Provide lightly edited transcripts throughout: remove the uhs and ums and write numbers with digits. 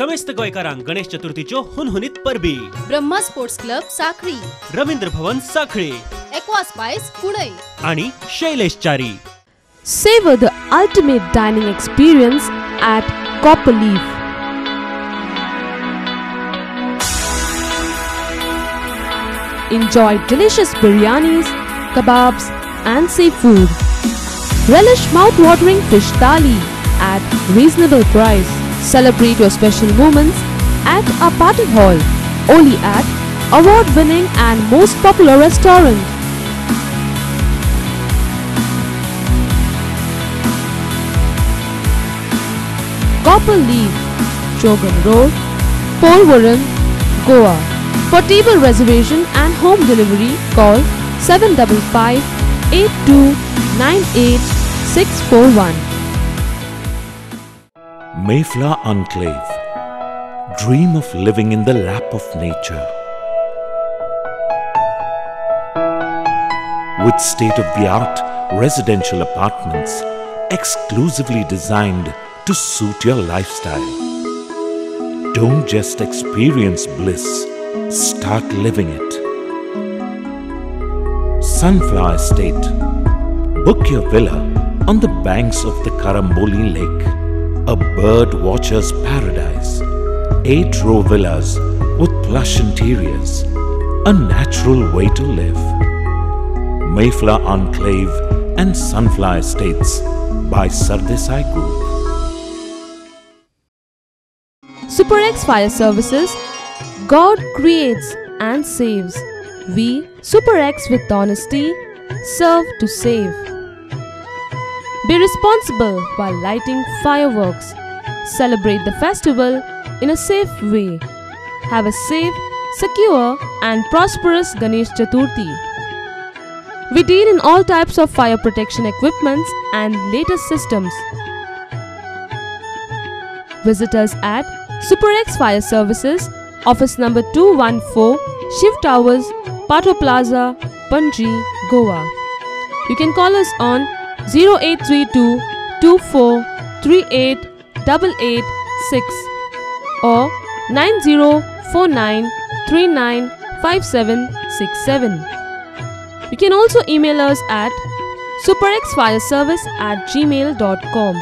समेस्त गोयकारांक गणेश चतुर्थीच्यो हुनहुनीत परबी. ब्रह्मा स्पोर्ट्स क्लब साखळी, रवींद्र भवन साखळे, एक्वा स्पाइस पुणे आणि शैलेश चारी. Savor the ultimate dining experience at Copper Leaf. Enjoy delicious biryanis, kebabs and seafood. Relish mouth-watering fish thali at reasonable price. Celebrate your special moments at a party hall, only at award-winning and most popular restaurant. Copper Leaf, Jogan Road, Polvaram, Goa. For table reservation and home delivery, call 755-8298-641. Mayflower Enclave. Dream of living in the lap of nature. With state-of-the-art residential apartments exclusively designed to suit your lifestyle. Don't just experience bliss, start living it. Sunflower Estate. Book your villa on the banks of the Karamboli Lake, a bird watcher's paradise. 8-row villas with plush interiors, a natural way to live. Mayflower Enclave and Sunflower Estates by Sardesai Group. Super X Fire Services. God creates and saves. We, Super X with honesty, serve to save. Be responsible while lighting fireworks. Celebrate the festival in a safe way. Have a safe, secure and prosperous Ganesh Chaturthi. We deal in all types of fire protection equipments and latest systems. Visit us at Super X Fire Services, office number 214, Shiv Towers, Pato Plaza, Panji, Goa. You can call us on 0832 2438 886 or 9049 395767. You can also email us at superxfireservice@gmail.com.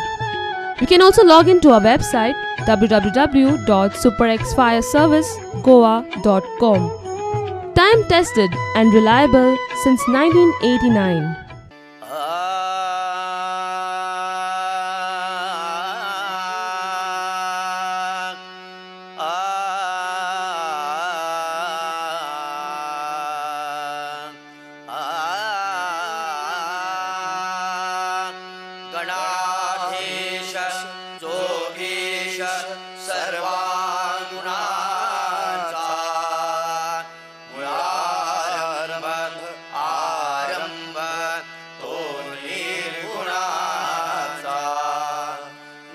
You can also log into our website www.superxfireservicegoa.com. Time tested and reliable since 1989. गणाधीश जोगीश सर्वांगुणाचा मुळारंभ आरंभ तो निर्गुणाचा.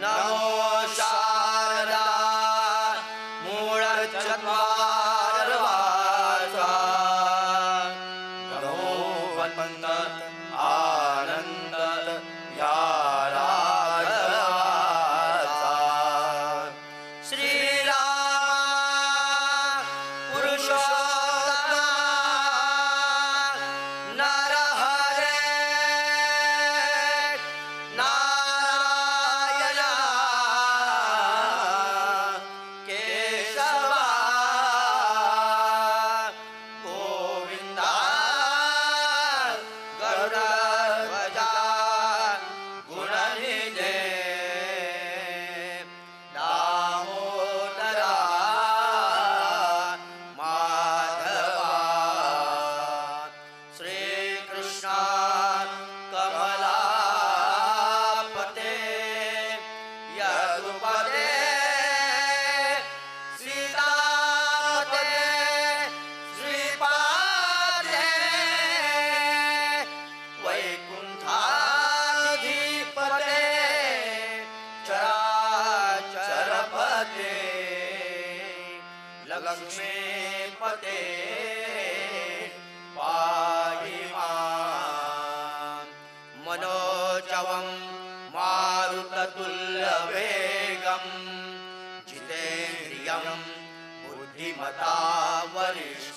नमो शारदा मूळ चत्वारवाचा. नमो वंदन आनंद या राघवाचा. श्रीराम पुरुषोत्तम नरहरे नारायण केशवा गोविंदा गरुडध्वजा गुणनिधे दामोदरा माधवा. श्रीकृष्ण कमलापते यदुपते सीतापते श्रीपादे वैकुंठाधिपते चराचरपते लक्ष्मीपते. पाहि मां.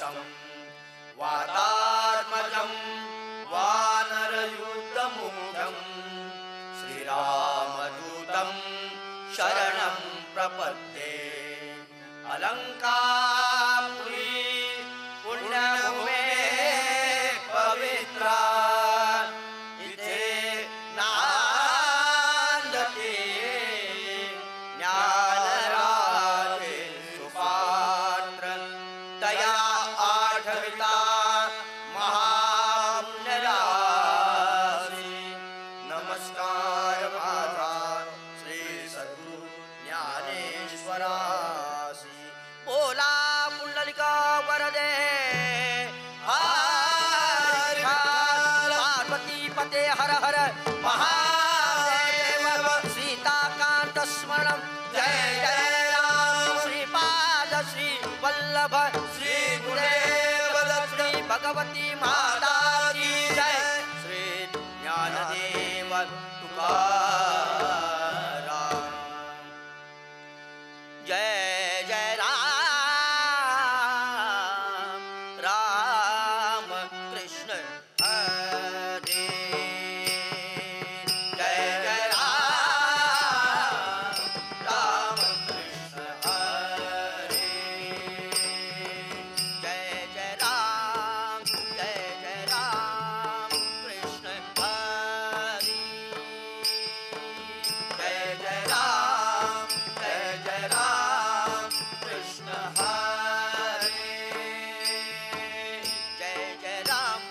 राक्षसं वातात्मजं वानरयूतमूढं श्रीरामदूतं शरणं प्रपद्ये। अलंकापुरी पुण्यभूमे पवित्रा इथे नांदते ज्ञानराजे सुपात्र तया आठविता महापुण्यराशी। नमस्कार माझा श्री सद्गुरु ज्ञानेश्वरासी। बोला पुंडलिका वरदे हर हर पार्वती पते हर हर महादेव। सीताकांत स्मरणं जय जय राम। श्रीपाद श्री वल्लभ श्री गुरुदेव श्री भगवती माता की जय। श्री ज्ञानदेव तुकाराम। जय जय राम राम कृष्ण हरे। जय जय राम राम कृष्ण हरे। जय जय राम कृष्ण हरे। जय जय राम कृष्ण हरे। जय जय राम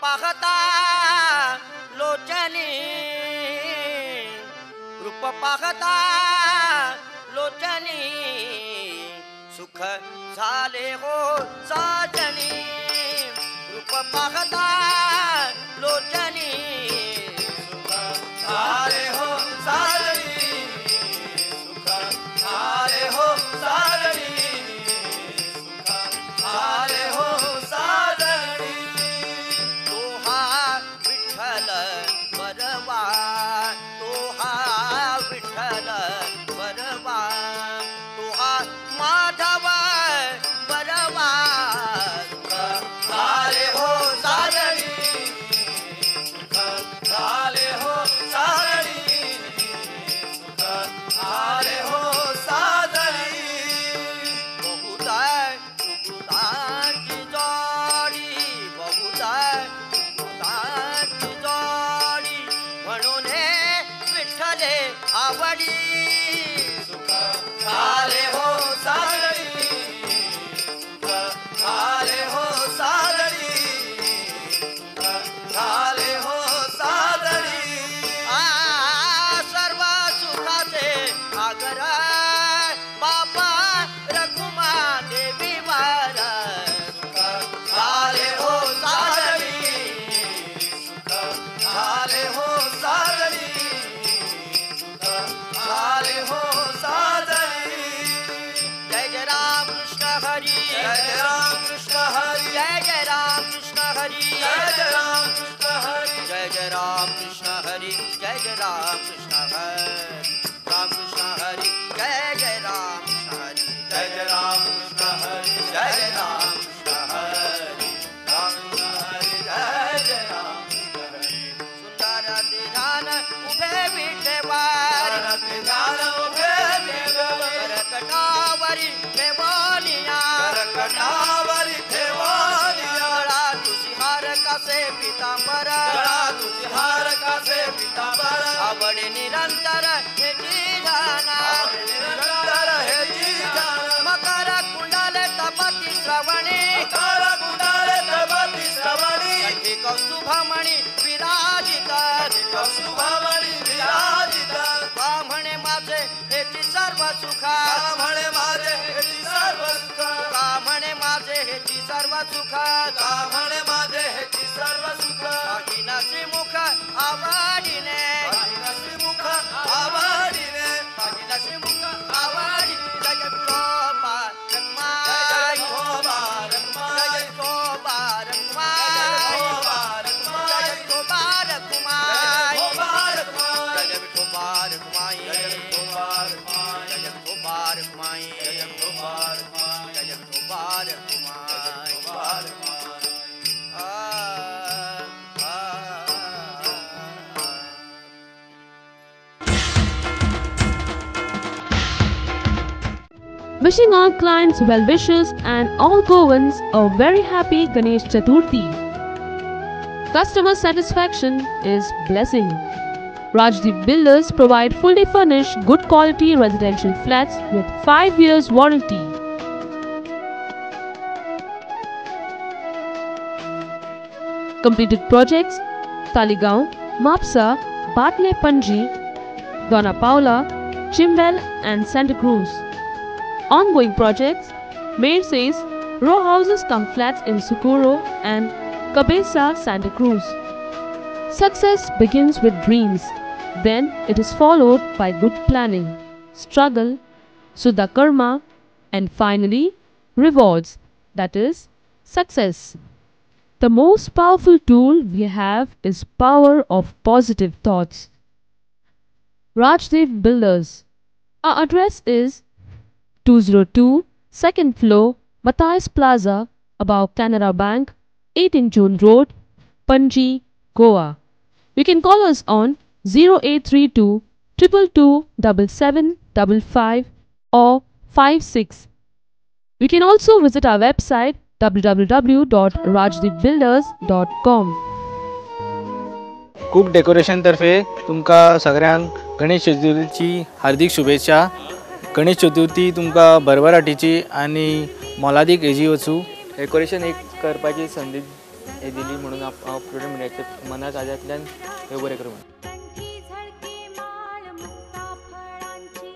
पाहता लोचनी रूप पाहता लोचनी सुख झाले हो साजनी रूप पाहता लोचनी सुख झाले हो साजनी सुख झाले हो साजनी सुख झाले हो साजनी तो हा विठ्ठल बरवा तो हा विठ्ठल बरवा तो हा माधव बरवा सुख झाले हो साजनी सुख झाले हो साजनी सुख झाले हो साजनी बहुधा सुखदाची जोडी बहुधा सुखदाची जोडी म्हणून हे विठ्ठले आवडी सुख झाले हो साजनी सुख झाले हो साजनी सुख झाले हो साजनी सर्व सुखाचे आगर बापा रघुमा देवी वार सुख झाले हो साजनी सुख झाले हो साजनी सुख झाले हो साजनी जय जय राम कृष्ण हरी जय जय राम कृष्ण हरी जय जय राम कृष्ण हरी जय जय राम कृष्ण हरी जय जय राम कृष्ण हरी जय जय राम कृष्ण हरी राम कृष्ण हरी जय जय राम कृष्ण हरी जय जय राम कृष्ण हरी जय जय राम कृष्ण हरी राम कृष्ण हरी जय जय राम कृष्ण हरी सुंदर ध्यान उभे विठेवार ध्यान उभे विठेवार करकटावरी ठेवनिया करकटावरी ठेवनिया गळा तुझी हार कासे पितांबर गळा तुझी हार कासे पितांबर आवडी निरंतर हे जीवना निरंतर हे जीवन मकर कुंडले तपती श्रवणी मकर कुंडले तपती श्रवणी कंठी कौस्तुभमणी विराजित कौस्तुभमणी विराजित का म्हणे माझे हेची सर्व सुख का म्हणे माझे हेची सर्व सुख का म्हणे माझे हेची सर्व सुख का म्हणे माझे हेची सर्व सुख काही नसी मुख आवडीने काही नसी मुख आवडीने काही नसी मुख आवडी जय विठोबा रखमाई जय विठोबा रखमाई जय विठोबा रखमाई जय विठोबा रखमाई जय विठोबा रखमाई जय विठोबा रखमाई जय विठोबा रखमाई जय विठोबा रखमाई जय विठोबा रखमाई जय Vithoba Rakhmai Wishing all clients well wishes and all Goans a very happy Ganesh Chaturthi. Customer satisfaction is blessing. Rajdeep Builders provide fully furnished, good quality residential flats with 5 years warranty. Completed projects: Taligaon, Mapsa, Batle Panji, Dona Paula, Chimbel and Santa Cruz. Ongoing projects: Mercedes, row houses cum flats in Socorro and Cabeza, Santa Cruz. Success begins with dreams, then it is followed by good planning, struggle, Suddha Karma, and finally rewards, that is, success. The most powerful tool we have is power of positive thoughts. Rajdeep Builders. Our address is 202 2nd floor, Matthias Plaza, above Canara Bank, 18 June Road, Panji, Goa. You can call us on 0832 222 7755 or 56. You can also visit our website www.rajdeepbuilders.com. Cook decoration तर्फे तुमका सगळ्यांक गणेश चतुर्थीची हार्दिक शुभेच्छा. गणेश चतुर्थी तुमका भरभराटीची आणि मोलादीक हेजी वचू. Decoration एक करपाची संधी हे दिली म्हणून हांव प्रोग्राम मिडियाच्या मनात आजातल्यान हे बरें करूं. कंठी झळके माळ मुक्ता फळांची.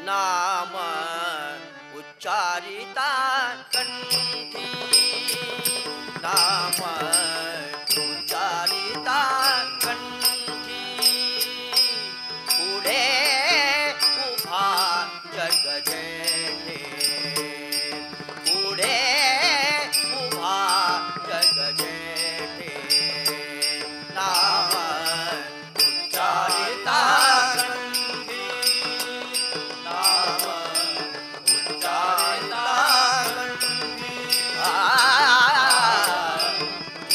नाम उच्चारिता कंठी, नाम उच्चारिता कंठी, पुढे उभा जगजेठे, पुढे उभा जगजेठे, नाम उच्चारिता कंठी, नाम उच्चारिता कंठी,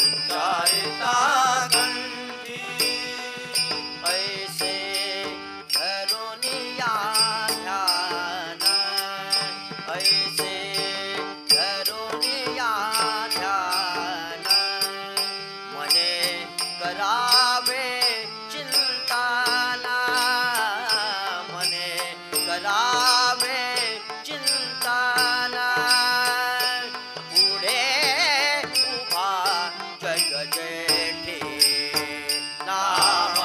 उच्चारिता कंठी. ऐसे धरुनिया ध्यान, ऐसे धरुनिया ध्यान, मने करावे चिंताना, मने करावे चिंताना, पुढे उभा जगजेठे, नाम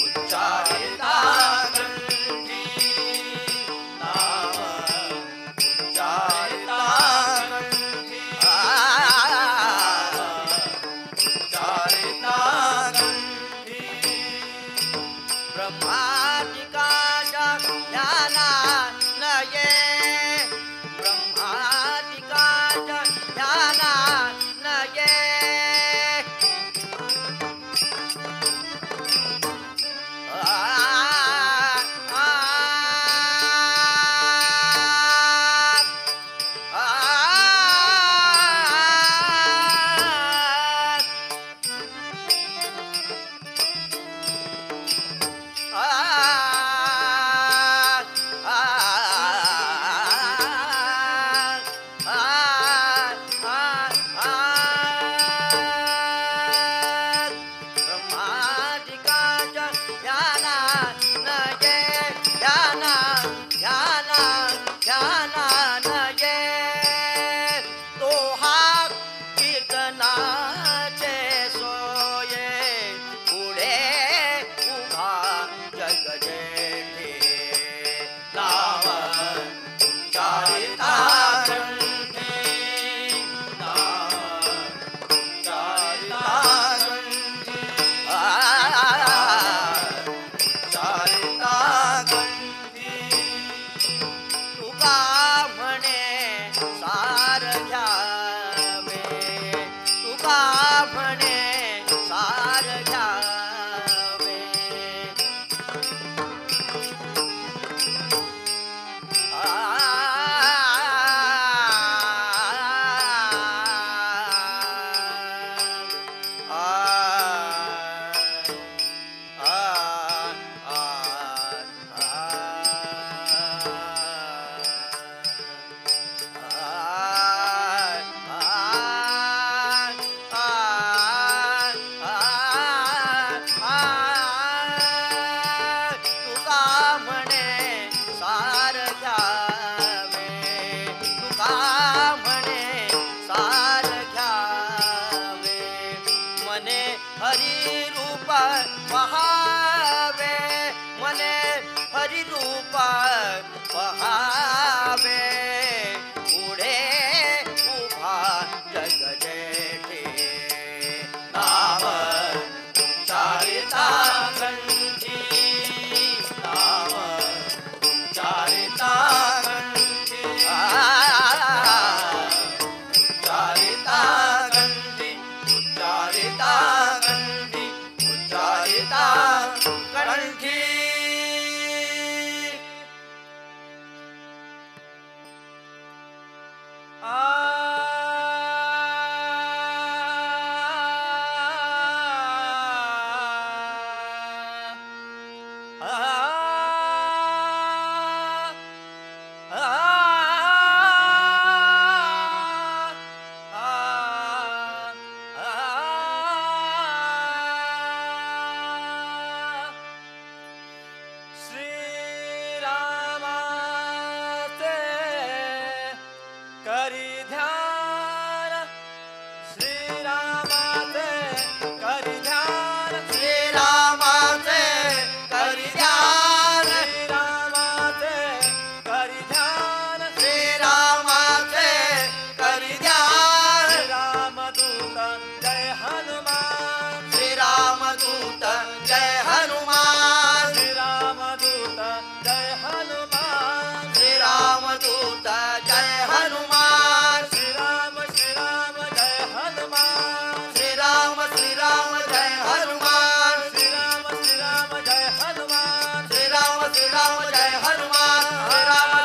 उच्चारिता कंठी, नाम उच्चारिता कंठी, उच्चारिता कंठी. ब्रह्मादिकाच्या ध्यानानये, ब्रह्मादिकाच्या ध्यानानये, ब्रह्मादिकाच्या ध्यानानये, ध्याना ध्याना ध्यानानये, तो हा कीर्तनाचे सोये, पुढे उभा जगजेठे, नाम उच्चारिता कंठी, नाम उच्चारिता कंठी, उच्चारिता कंठी. तुका म्हणे सार घ्यावे, तुका म्हणे सार घ्यावे, हरिरूप पहावे पुढे उभा जगजेठे नाम तुमचारिता कंठी नाम तुमचारिता कंठी उच्चारिता कंठी उच्चारिता कंठी उच्चारिता कंठी श्रीरामाचे करी ध्यान श्रीरामाचे करी ध्यान श्रीरामाचे करी ध्यान श्रीरामाचे करी ध्यान श्रीरामाचे करी ध्यान श्रीरामदूत जय हनुमान श्रीरामदूत जय हनुमान श्रीरामदूत जय हनुमान श्रीरामदूत जय हनुमान श्रीराम श्रीराम जय हनुमान श्रीराम श्रीराम जय हनुमान श्रीराम श्रीराम जय हनुमान श्रीराम श्रीराम जय हनुमान श्रीराम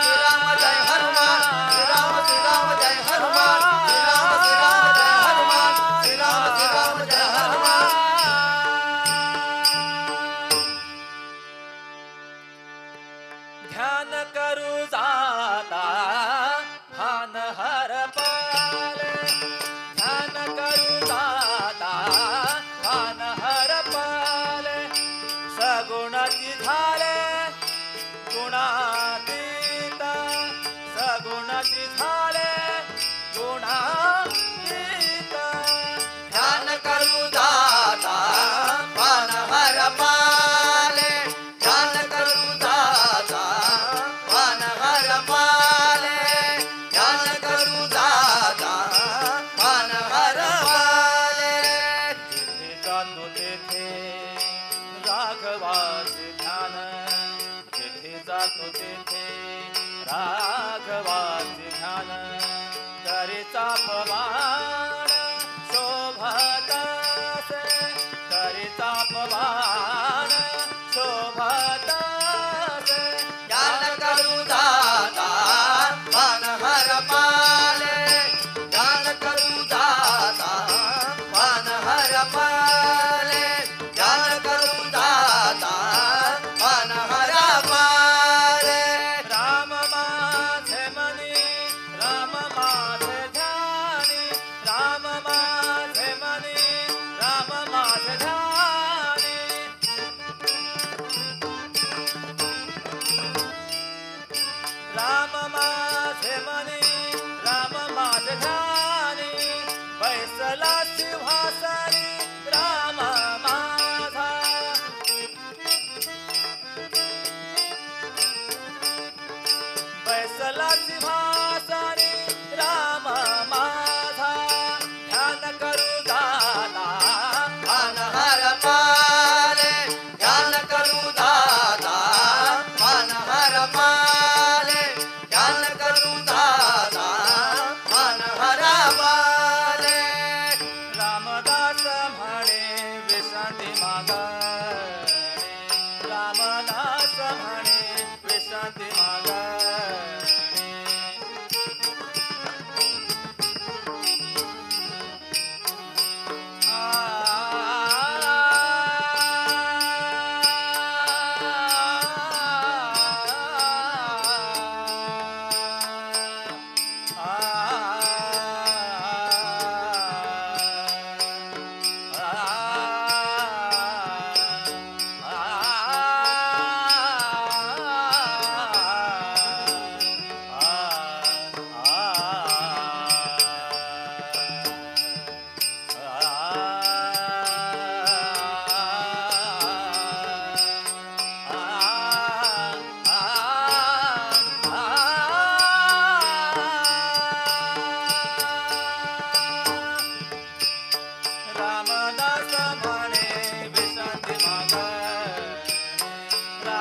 श्रीराम जय हनुमान श्रीराम श्रीराम जय हनुमान श्रीराम श्रीराम जय हनुमान श्रीराम श्रीराम जय हनुमान ध्यान करू जाता भान हर पाले ध्यान करू जाता भान हर पाले सगुणाती झाले गुणातीत सगुणाती झाले गुणातीत ध्यान करू जाता भान हर पाले ध्यान करू जाता भान हर पाले ध्यान करू जाता भान हर पाले जिथे जातो तेथे राघवाचे ध्यान जिथे जातो तेथे राघवाचे ध्यान करीचा पवान शोभतासे करीचा पवान शोभतासे ध्यान करू जाता भान हर पाले ध्यान करू जाता भान हर पाले ध्यान करू जाता भान हर पाले राम माझे मनी राम माझे ध्यानी राम माझे मनी राम माझे ध्यानी राम माझे मनी राम माझे ध्यानी बैसला सिंहासनी राम माझा बैसला सिंहासनी राम माझा ध्यान करू जाता भान हर पाले ध्यान करू जाता भान हर पाले ध्यान करू जाता भान हर पाले रामदास म्हणे विश्रांती मागणे रामदास म्हणे विश्रांती मागणे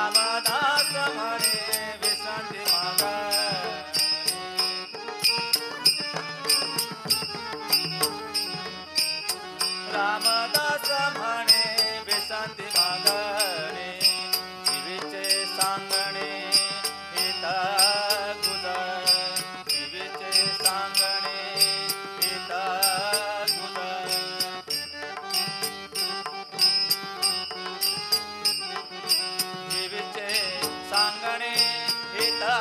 रामदास म्हणे विश्रांती मागा रामदास म्हणे विश्रांती मागणे जीवीचे सांगणे हिता गुजर जीवीचे सांगणे हिता गुजर जीवीचे सांगणे हिता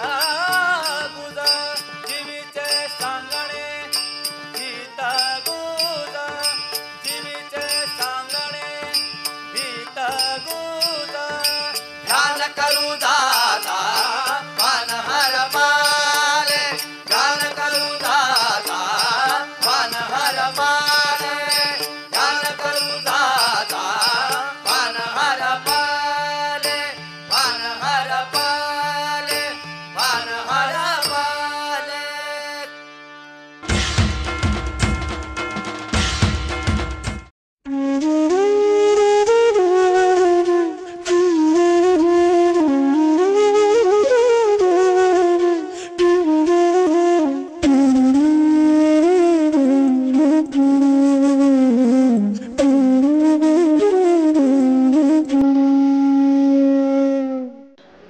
गुजर जीवीचे सांगणे हिता गुजर जीवीचे सांगणे हिता गुजर ध्यान करू दादा मन हर माले ध्यान करू दादा मन हर माले ध्यान करू दादा मन हर पाले मन हर पाले मन हर पाले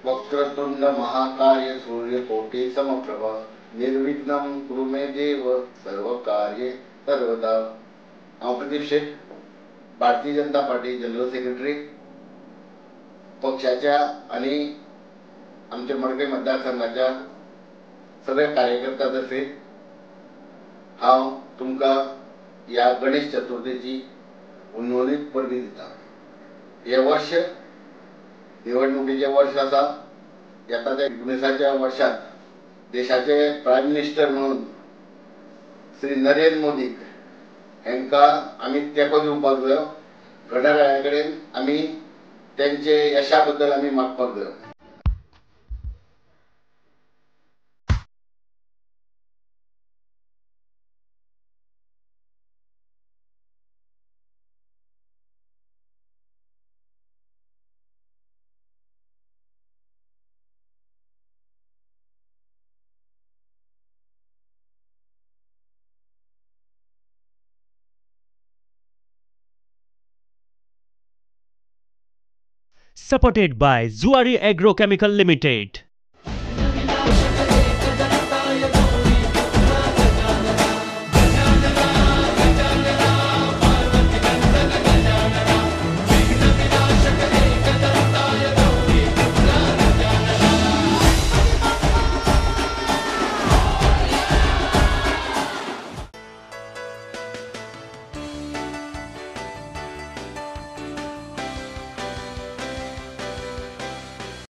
वक्रतुंड महाकाय सूर्यकोटि समप्रभ निर्विघ्नं कुरु मे देव सर्व कार्ये सर्वदा. प्रदीप शेठ, Bharatiya Janata party general secretary, पक्षाच्या आणि आमच्या मडकई मतदारसंघाच्या सगळ्या कार्यकर्त्यांतर्फे हांव तुमका या गणेश चतुर्थीची उन्होळीत परबी दिता. हे वर्ष निवडणुकीचे वर्ष आसा. येता त्या 19च्या वर्षात देशाचे प्रायम मिनिस्टर म्हणून श्री नरेंद्र मोदी हांकां आमी तेंको दिवपाक जाय. घड्याळा कडेन आमी त्यांचे यशा बद्दल आमी मागपाक जाय. Supported by Zuari Agrochemical Limited.